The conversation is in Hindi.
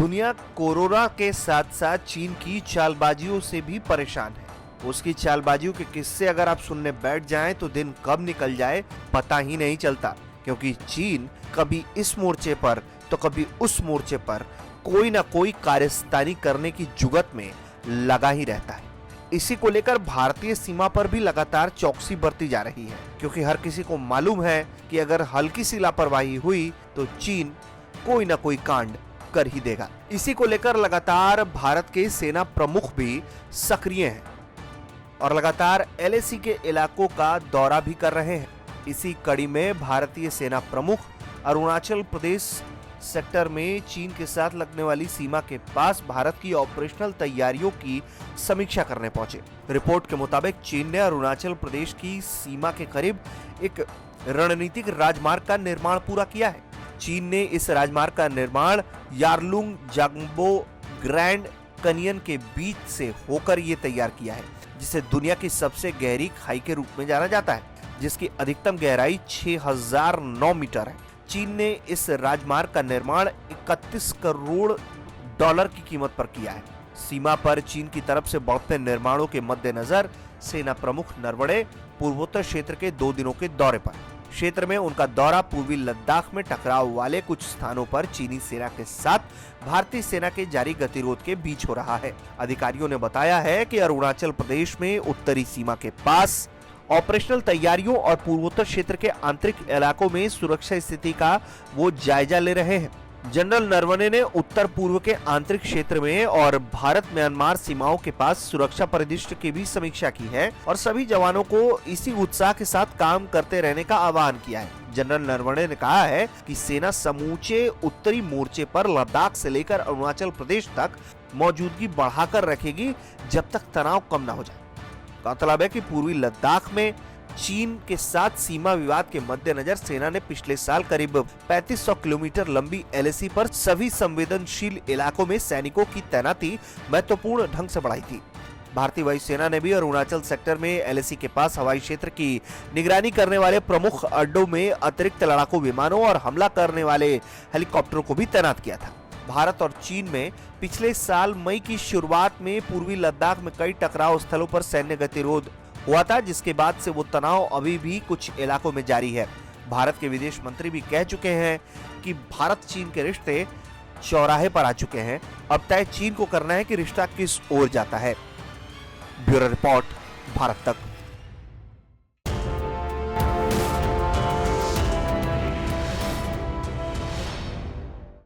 दुनिया कोरोना के साथ साथ चीन की चालबाजियों से भी परेशान है। उसकी चालबाजियों के किस्से अगर आप सुनने बैठ जाएं तो दिन कब निकल जाए पता ही नहीं चलता, क्योंकि चीन कभी इस मोर्चे पर तो कभी उस मोर्चे पर कोई ना कोई कारस्तानी करने की जुगत में लगा ही रहता है। इसी को लेकर भारतीय सीमा पर भी लगातार चौकसी बरती जा रही है, क्योंकि हर किसी को मालूम है कि अगर हल्की सी लापरवाही हुई तो चीन कोई ना कोई कांड कर ही देगा। इसी को लेकर लगातार भारत के सेना प्रमुख भी सक्रिय हैं और लगातार एलएसी के इलाकों का दौरा भी कर रहे हैं। इसी कड़ी में भारतीय सेना प्रमुख अरुणाचल प्रदेश सेक्टर में चीन के साथ लगने वाली सीमा के पास भारत की ऑपरेशनल तैयारियों की समीक्षा करने पहुंचे। रिपोर्ट के मुताबिक चीन ने अरुणाचल प्रदेश की सीमा के करीब एक रणनीतिक राजमार्ग का निर्माण पूरा किया है। चीन ने इस राजमार्ग का निर्माण यारलुंग जांगबो ग्रैंड कैनियन के बीच से होकर ये तैयार किया है, जिसे दुनिया की सबसे गहरी खाई के रूप में जाना जाता है, जिसकी अधिकतम गहराई 6009 मीटर है। चीन ने इस राजमार्ग का निर्माण 31 करोड़ डॉलर की कीमत पर किया है। सीमा पर चीन की तरफ से बढ़ते निर्माणों के मद्देनजर सेना प्रमुख नरवणे पूर्वोत्तर क्षेत्र के 2 दिनों के दौरे पर। क्षेत्र में उनका दौरा पूर्वी लद्दाख में टकराव वाले कुछ स्थानों पर चीनी सेना के साथ भारतीय सेना के जारी गतिरोध के बीच हो रहा है। अधिकारियों ने बताया है कि अरुणाचल प्रदेश में उत्तरी सीमा के पास ऑपरेशनल तैयारियों और पूर्वोत्तर क्षेत्र के आंतरिक इलाकों में सुरक्षा स्थिति का वो जायजा ले रहे हैं। जनरल नरवणे ने उत्तर पूर्व के आंतरिक क्षेत्र में और भारत म्यांमार सीमाओं के पास सुरक्षा परिदृश्य की भी समीक्षा की है और सभी जवानों को इसी उत्साह के साथ काम करते रहने का आह्वान किया है। जनरल नरवणे ने कहा है कि सेना समूचे उत्तरी मोर्चे पर लद्दाख से लेकर अरुणाचल प्रदेश तक मौजूदगी बढ़ाकर रखेगी जब तक तनाव कम न हो जाए। गौरतलब है कि पूर्वी लद्दाख में चीन के साथ सीमा विवाद के मद्देनजर सेना ने पिछले साल करीब 3500 किलोमीटर लंबी एलएसी पर सभी संवेदनशील इलाकों में सैनिकों की तैनाती महत्वपूर्ण ढंग से बढ़ाई थी। भारतीय वायुसेना ने भी अरुणाचल सेक्टर में एलएसी के पास हवाई क्षेत्र की निगरानी करने वाले प्रमुख अड्डों में अतिरिक्त लड़ाकू विमानों और हमला करने वाले हेलीकॉप्टरों को भी तैनात किया था। भारत और चीन में पिछले साल मई की शुरुआत में पूर्वी लद्दाख में कई टकराव स्थलों पर सैन्य गतिरोध हुआ था, जिसके बाद से वो तनाव अभी भी कुछ इलाकों में जारी है। भारत के विदेश मंत्री भी कह चुके हैं कि भारत चीन के रिश्ते चौराहे पर आ चुके हैं। अब तय चीन को करना है कि रिश्ता किस ओर जाता है। ब्यूरो रिपोर्ट, भारत तक।